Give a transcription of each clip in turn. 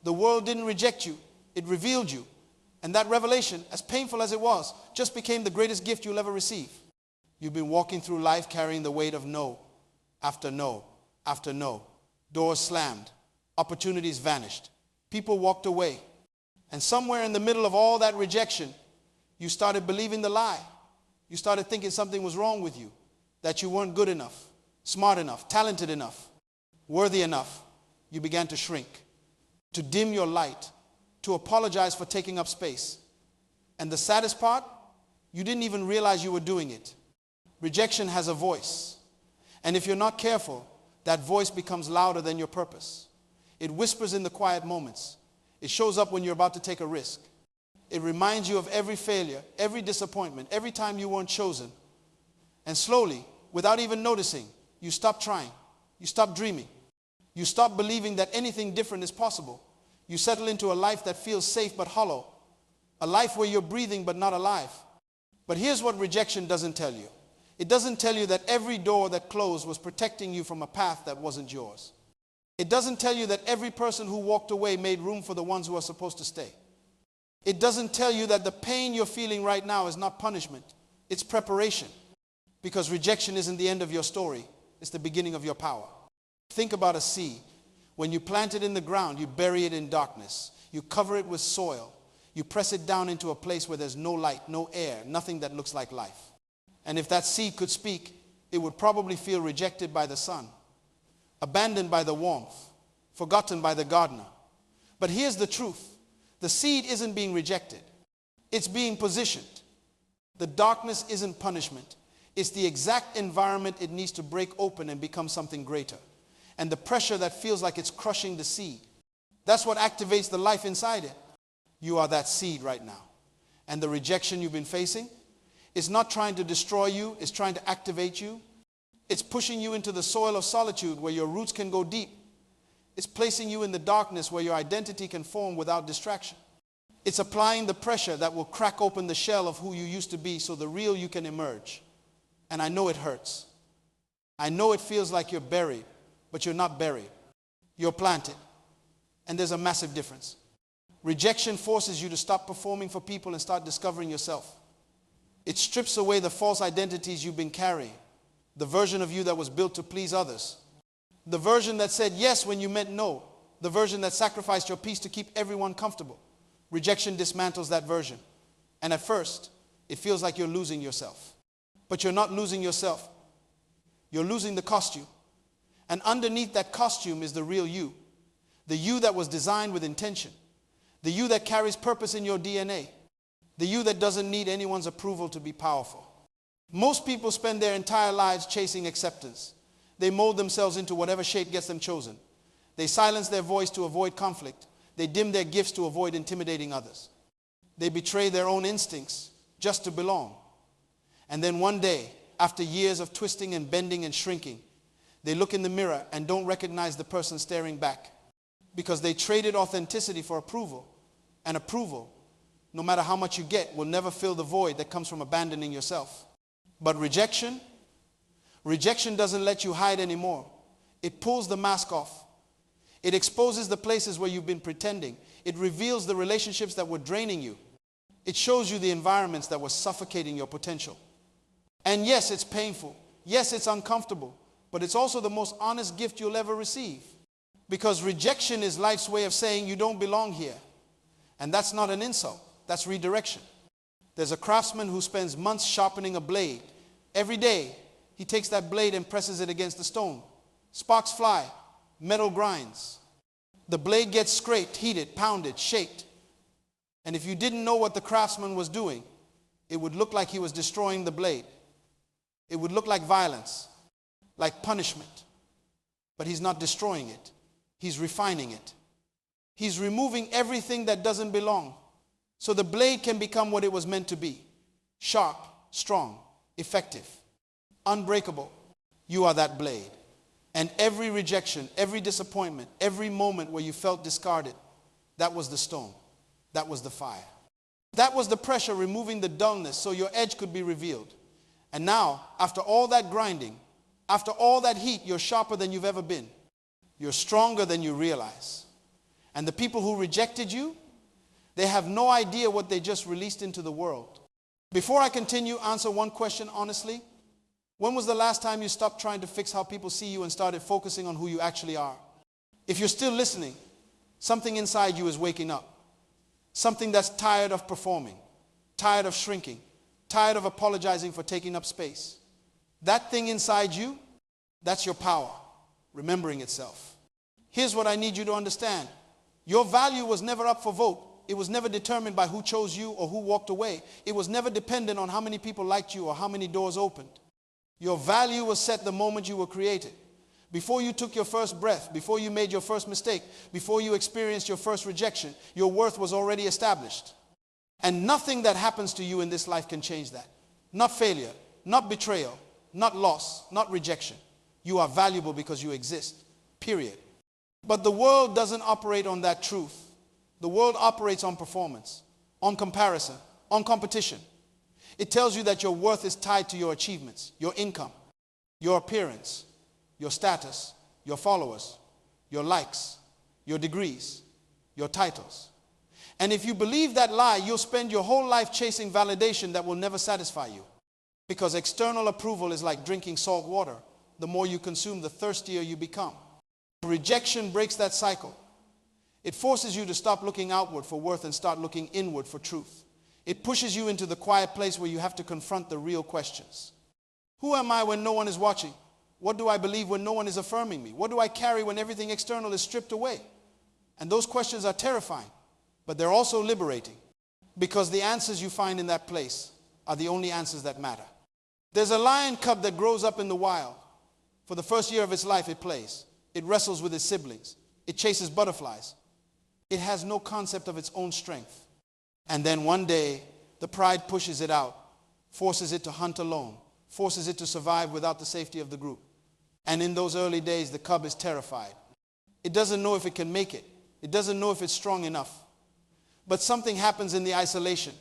The world didn't reject you. It revealed you. And that revelation, as painful as it was, just became the greatest gift you'll ever receive. You've been walking through life carrying the weight of no after no after no. Doors slammed. Opportunities vanished. People walked away. And somewhere in the middle of all that rejection, you started believing the lie. You started thinking something was wrong with you, that you weren't good enough, smart enough, talented enough, worthy enough. You began to shrink, to dim your light, to apologize for taking up space. And the saddest part, you didn't even realize you were doing it. Rejection has a voice. And if you're not careful, that voice becomes louder than your purpose. It whispers in the quiet moments. It shows up when you're about to take a risk. It reminds you of every failure, every disappointment, every time you weren't chosen. And slowly, without even noticing, you stop trying. You stop dreaming. You stop believing that anything different is possible. You settle into a life that feels safe but hollow. A life where you're breathing but not alive. But here's what rejection doesn't tell you. It doesn't tell you that every door that closed was protecting you from a path that wasn't yours. It doesn't tell you that every person who walked away made room for the ones who are supposed to stay. It doesn't tell you that the pain you're feeling right now is not punishment. It's preparation. Because rejection isn't the end of your story. It's the beginning of your power. Think about a seed. When you plant it in the ground, you bury it in darkness. You cover it with soil. You press it down into a place where there's no light, no air, nothing that looks like life. And if that seed could speak, it would probably feel rejected by the sun, abandoned by the warmth, forgotten by the gardener. But here's the truth. The seed isn't being rejected. It's being positioned. The darkness isn't punishment. It's the exact environment it needs to break open and become something greater. And the pressure that feels like it's crushing the seed, that's what activates the life inside it. You are that seed right now. And the rejection you've been facing, it's not trying to destroy you, it's trying to activate you. It's pushing you into the soil of solitude where your roots can go deep. It's placing you in the darkness where your identity can form without distraction. It's applying the pressure that will crack open the shell of who you used to be so the real you can emerge. And I know it hurts. I know it feels like you're buried, but you're not buried. You're planted. And there's a massive difference. Rejection forces you to stop performing for people and start discovering yourself. It strips away the false identities you've been carrying. The version of you that was built to please others. The version that said yes when you meant no. The version that sacrificed your peace to keep everyone comfortable. Rejection dismantles that version. And at first, it feels like you're losing yourself. But you're not losing yourself. You're losing the costume. And underneath that costume is the real you. The you that was designed with intention. The you that carries purpose in your DNA. The you that doesn't need anyone's approval to be powerful. Most people spend their entire lives chasing acceptance. They mold themselves into whatever shape gets them chosen. They silence their voice to avoid conflict. They dim their gifts to avoid intimidating others. They betray their own instincts just to belong. And then one day, after years of twisting and bending and shrinking, they look in the mirror and don't recognize the person staring back because they traded authenticity for approval. And approval, no matter how much you get, will never fill the void that comes from abandoning yourself. But rejection doesn't let you hide anymore. It pulls the mask off. It exposes the places where you've been pretending. It reveals the relationships that were draining you. It shows you the environments that were suffocating your potential. And yes, it's painful. Yes, it's uncomfortable. But it's also the most honest gift you'll ever receive. Because rejection is life's way of saying you don't belong here. And that's not an insult. That's redirection. There's a craftsman who spends months sharpening a blade. Every day, he takes that blade and presses it against the stone. Sparks fly. Metal grinds. The blade gets scraped, heated, pounded, shaped. And if you didn't know what the craftsman was doing, it would look like he was destroying the blade. It would look like violence, like punishment. But he's not destroying it. He's refining it. He's removing everything that doesn't belong. So the blade can become what it was meant to be. Sharp, strong, effective, unbreakable. You are that blade. And every rejection, every disappointment, every moment where you felt discarded, that was the stone. That was the fire. That was the pressure removing the dullness so your edge could be revealed. And now, after all that grinding, after all that heat, you're sharper than you've ever been. You're stronger than you realize. And the people who rejected you, they have no idea what they just released into the world. Before I continue, answer one question honestly. When was the last time you stopped trying to fix how people see you and started focusing on who you actually are? If you're still listening, something inside you is waking up. Something that's tired of performing, tired of shrinking, tired of apologizing for taking up space. That thing inside you, that's your power, remembering itself. Here's what I need you to understand. Your value was never up for vote. It was never determined by who chose you or who walked away. It was never dependent on how many people liked you or how many doors opened. Your value was set the moment you were created. Before you took your first breath, before you made your first mistake, before you experienced your first rejection, your worth was already established. And nothing that happens to you in this life can change that. Not failure, not betrayal, not loss, not rejection. You are valuable because you exist, period. But the world doesn't operate on that truth. The world operates on performance, on comparison, on competition. It tells you that your worth is tied to your achievements, your income, your appearance, your status, your followers, your likes, your degrees, your titles. And if you believe that lie, you'll spend your whole life chasing validation that will never satisfy you. Because external approval is like drinking salt water. The more you consume, the thirstier you become. Rejection breaks that cycle. It forces you to stop looking outward for worth and start looking inward for truth. It pushes you into the quiet place where you have to confront the real questions. Who am I when no one is watching? What do I believe when no one is affirming me? What do I carry when everything external is stripped away? And those questions are terrifying, but they're also liberating, because the answers you find in that place are the only answers that matter. There's a lion cub that grows up in the wild. For the first year of its life, it plays. It wrestles with its siblings. It chases butterflies. It has no concept of its own strength. And then one day, the pride pushes it out, forces it to hunt alone, forces it to survive without the safety of the group. And in those early days, the cub is terrified. It doesn't know if it can make it. It doesn't know if it's strong enough. But something happens in the isolation.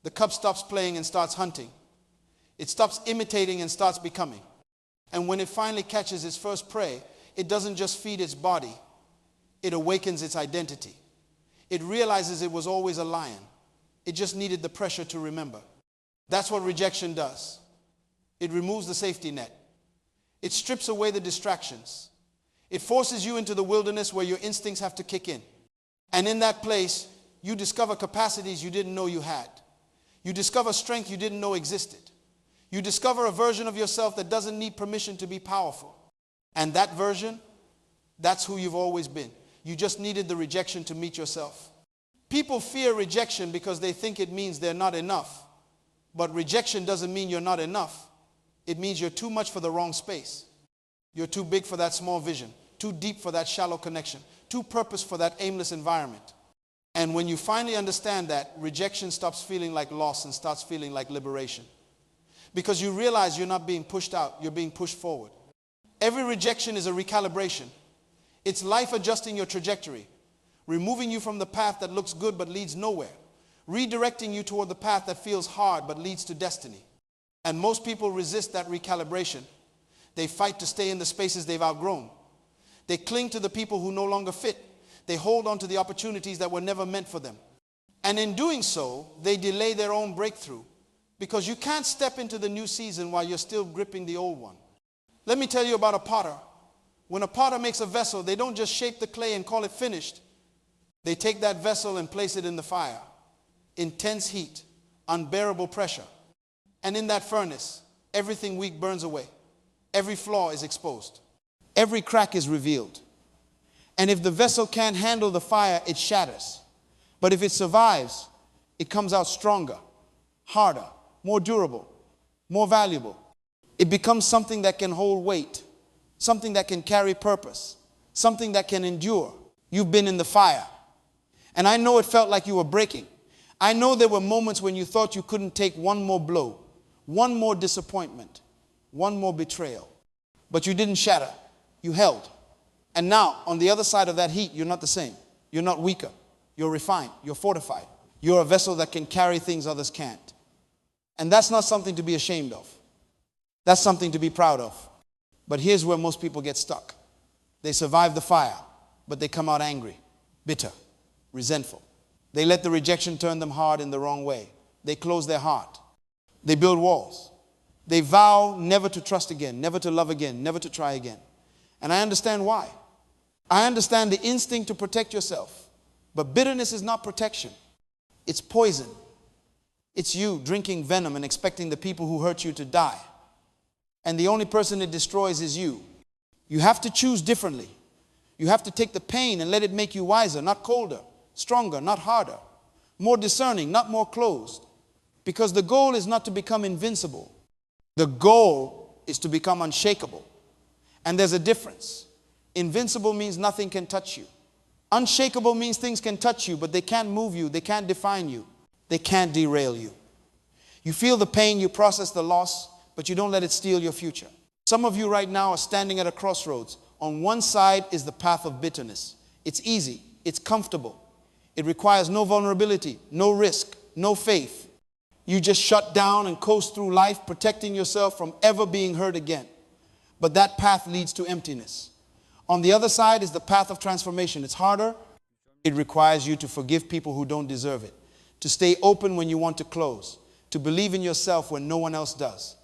The cub stops playing and starts hunting. It stops imitating and starts becoming. And when it finally catches its first prey, it doesn't just feed its body. It awakens its identity. It realizes it was always a lion. It just needed the pressure to remember. That's what rejection does. It removes the safety net. It strips away the distractions. It forces you into the wilderness where your instincts have to kick in. And in that place, you discover capacities you didn't know you had. You discover strength you didn't know existed. You discover a version of yourself that doesn't need permission to be powerful. And that version, that's who you've always been. You just needed the rejection to meet yourself. People fear rejection because they think it means they're not enough. But rejection doesn't mean you're not enough. It means you're too much for the wrong space. You're too big for that small vision, too deep for that shallow connection, too purpose for that aimless environment. And when you finally understand that, rejection stops feeling like loss and starts feeling like liberation. Because you realize you're not being pushed out, you're being pushed forward. Every rejection is a recalibration. It's life adjusting your trajectory, removing you from the path that looks good but leads nowhere, redirecting you toward the path that feels hard but leads to destiny. And most people resist that recalibration. They fight to stay in the spaces they've outgrown. They cling to the people who no longer fit. They hold on to the opportunities that were never meant for them. And in doing so, they delay their own breakthrough, because you can't step into the new season while you're still gripping the old one. Let me tell you about a potter. When a potter makes a vessel, they don't just shape the clay and call it finished. They take that vessel and place it in the fire. Intense heat, unbearable pressure. And in that furnace, everything weak burns away. Every flaw is exposed. Every crack is revealed. And if the vessel can't handle the fire, it shatters. But if it survives, it comes out stronger, harder, more durable, more valuable. It becomes something that can hold weight, something that can carry purpose, something that can endure. You've been in the fire. And I know it felt like you were breaking. I know there were moments when you thought you couldn't take one more blow, one more disappointment, one more betrayal. But you didn't shatter. You held. And now, on the other side of that heat, you're not the same. You're not weaker. You're refined. You're fortified. You're a vessel that can carry things others can't. And that's not something to be ashamed of. That's something to be proud of. But here's where most people get stuck. They survive the fire, but they come out angry. bitter, resentful. They let the rejection turn them hard in the wrong way. They close their heart. They build walls. They vow never to trust again, never to love again, never to try again. And I understand why. I understand the instinct to protect yourself. But bitterness is not protection. It's poison. It's you drinking venom and expecting the people who hurt you to die. And the only person it destroys is you. You have to choose differently. You have to take the pain and let it make you wiser, not colder, stronger, not harder, more discerning, not more closed. Because the goal is not to become invincible. The goal is to become unshakable. And there's a difference. Invincible means nothing can touch you. Unshakable means things can touch you, but they can't move you, they can't define you, they can't derail you. You feel the pain, you process the loss, but you don't let it steal your future. Some of you right now are standing at a crossroads. On one side is the path of bitterness. It's easy, it's comfortable. It requires no vulnerability, no risk, no faith. You just shut down and coast through life, protecting yourself from ever being hurt again. But that path leads to emptiness. On the other side is the path of transformation. It's harder. It requires you to forgive people who don't deserve it, to stay open when you want to close, to believe in yourself when no one else does.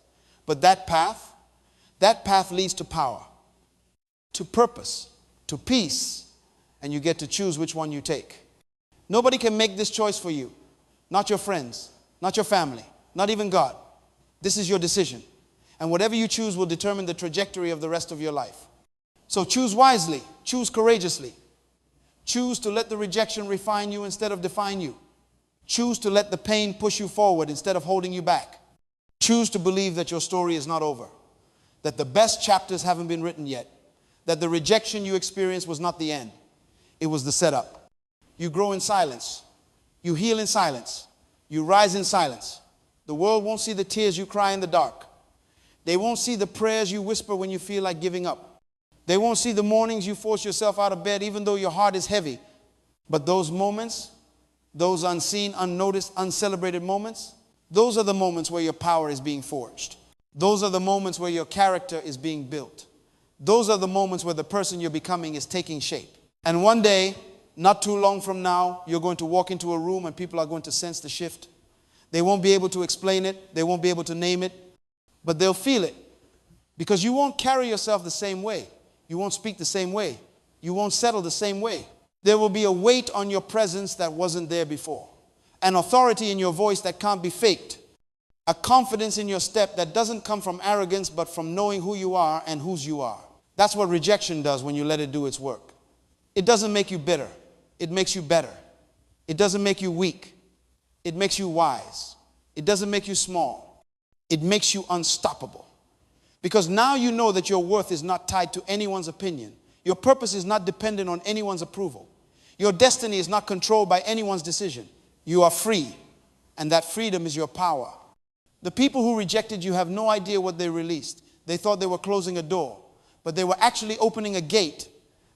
But that path leads to power, to purpose, to peace, and you get to choose which one you take. Nobody can make this choice for you. Not your friends, not your family, not even God. This is your decision. And whatever you choose will determine the trajectory of the rest of your life. So choose wisely, choose courageously. Choose to let the rejection refine you instead of define you. Choose to let the pain push you forward instead of holding you back. Choose to believe that your story is not over, that the best chapters haven't been written yet, that the rejection you experienced was not the end. It was the setup. You grow in silence. You heal in silence. You rise in silence. The world won't see the tears you cry in the dark. They won't see the prayers you whisper when you feel like giving up. They won't see the mornings you force yourself out of bed even though your heart is heavy. But those moments, those unseen, unnoticed, uncelebrated moments, those are the moments where your power is being forged. Those are the moments where your character is being built. Those are the moments where the person you're becoming is taking shape. And one day, not too long from now, you're going to walk into a room and people are going to sense the shift. They won't be able to explain it. They won't be able to name it. But they'll feel it. Because you won't carry yourself the same way. You won't speak the same way. You won't settle the same way. There will be a weight on your presence that wasn't there before. An authority in your voice that can't be faked. A confidence in your step that doesn't come from arrogance but from knowing who you are and whose you are. That's what rejection does when you let it do its work. It doesn't make you bitter. It makes you better. It doesn't make you weak. It makes you wise. It doesn't make you small. It makes you unstoppable. Because now you know that your worth is not tied to anyone's opinion. Your purpose is not dependent on anyone's approval. Your destiny is not controlled by anyone's decision. You are free, and that freedom is your power. The people who rejected you have no idea what they released. They thought they were closing a door, but they were actually opening a gate.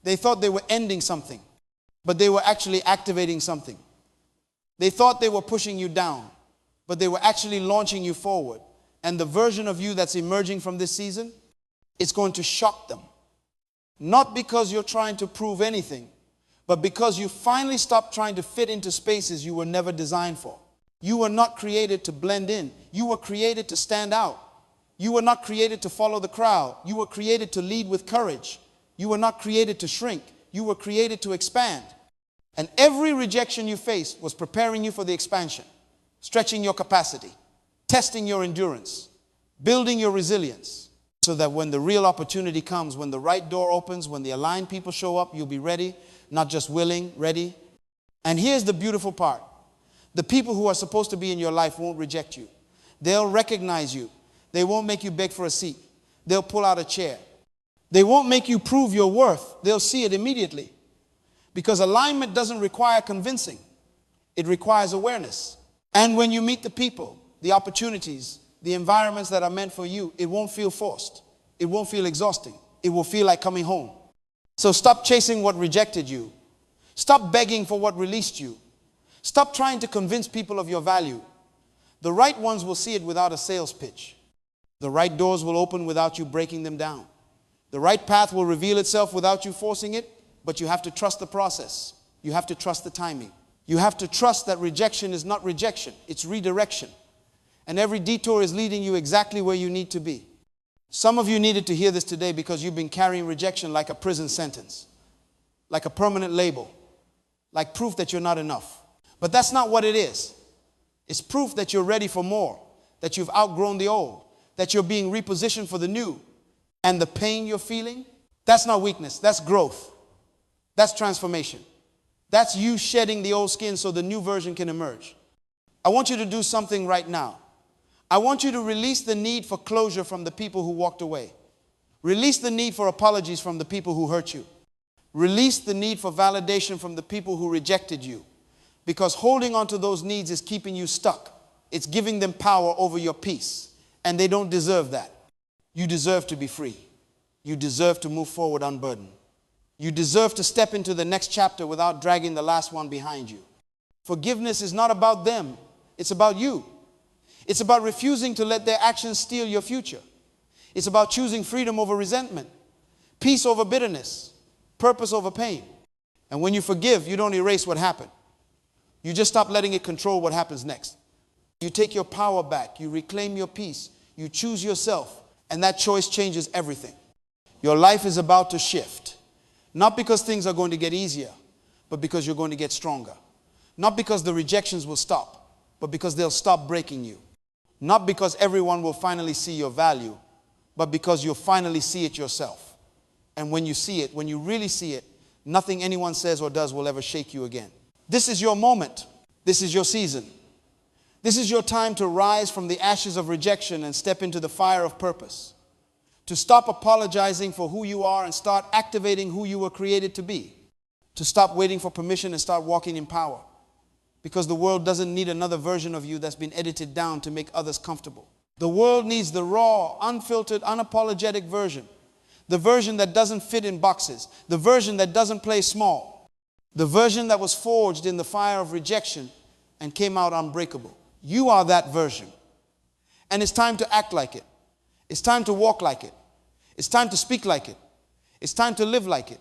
They thought they were ending something, but they were actually activating something. They thought they were pushing you down, but they were actually launching you forward. And the version of you that's emerging from this season, it's going to shock them. Not because you're trying to prove anything, but because you finally stopped trying to fit into spaces you were never designed for. You were not created to blend in. You were created to stand out. You were not created to follow the crowd. You were created to lead with courage. You were not created to shrink. You were created to expand. And every rejection you faced was preparing you for the expansion, stretching your capacity, testing your endurance, building your resilience, so that when the real opportunity comes, when the right door opens, when the aligned people show up, you'll be ready, not just willing, ready. And here's the beautiful part. The people who are supposed to be in your life won't reject you. They'll recognize you. They won't make you beg for a seat. They'll pull out a chair. They won't make you prove your worth. They'll see it immediately. Because alignment doesn't require convincing. It requires awareness. And when you meet the people, the opportunities, the environments that are meant for you, it won't feel forced. It won't feel exhausting. It will feel like coming home. So stop chasing what rejected you. Stop begging for what released you. Stop trying to convince people of your value. The right ones will see it without a sales pitch. The right doors will open without you breaking them down. The right path will reveal itself without you forcing it, but you have to trust the process. You have to trust the timing. You have to trust that rejection is not rejection. It's redirection. And every detour is leading you exactly where you need to be. Some of you needed to hear this today because you've been carrying rejection like a prison sentence, like a permanent label, like proof that you're not enough. But that's not what it is. It's proof that you're ready for more, that you've outgrown the old, that you're being repositioned for the new. And the pain you're feeling, that's not weakness, that's growth. That's transformation. That's you shedding the old skin so the new version can emerge. I want you to do something right now. I want you to release the need for closure from the people who walked away. Release the need for apologies from the people who hurt you. Release the need for validation from the people who rejected you. Because holding on to those needs is keeping you stuck. It's giving them power over your peace. And they don't deserve that. You deserve to be free. You deserve to move forward unburdened. You deserve to step into the next chapter without dragging the last one behind you. Forgiveness is not about them. It's about you. It's about refusing to let their actions steal your future. It's about choosing freedom over resentment, peace over bitterness, purpose over pain. And when you forgive, you don't erase what happened. You just stop letting it control what happens next. You take your power back. You reclaim your peace. You choose yourself. And that choice changes everything. Your life is about to shift. Not because things are going to get easier, but because you're going to get stronger. Not because the rejections will stop, but because they'll stop breaking you. Not because everyone will finally see your value, but because you'll finally see it yourself. And when you see it, when you really see it, nothing anyone says or does will ever shake you again. This is your moment. This is your season. This is your time to rise from the ashes of rejection and step into the fire of purpose. To stop apologizing for who you are and start activating who you were created to be. To stop waiting for permission and start walking in power. Because the world doesn't need another version of you that's been edited down to make others comfortable. The world needs the raw, unfiltered, unapologetic version. The version that doesn't fit in boxes. The version that doesn't play small. The version that was forged in the fire of rejection and came out unbreakable. You are that version. And it's time to act like it. It's time to walk like it. It's time to speak like it. It's time to live like it.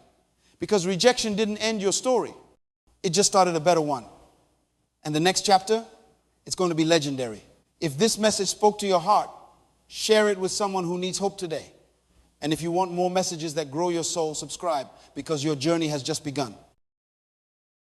Because rejection didn't end your story. It just started a better one. And the next chapter, it's going to be legendary. If this message spoke to your heart, share it with someone who needs hope today. And if you want more messages that grow your soul, subscribe, because your journey has just begun.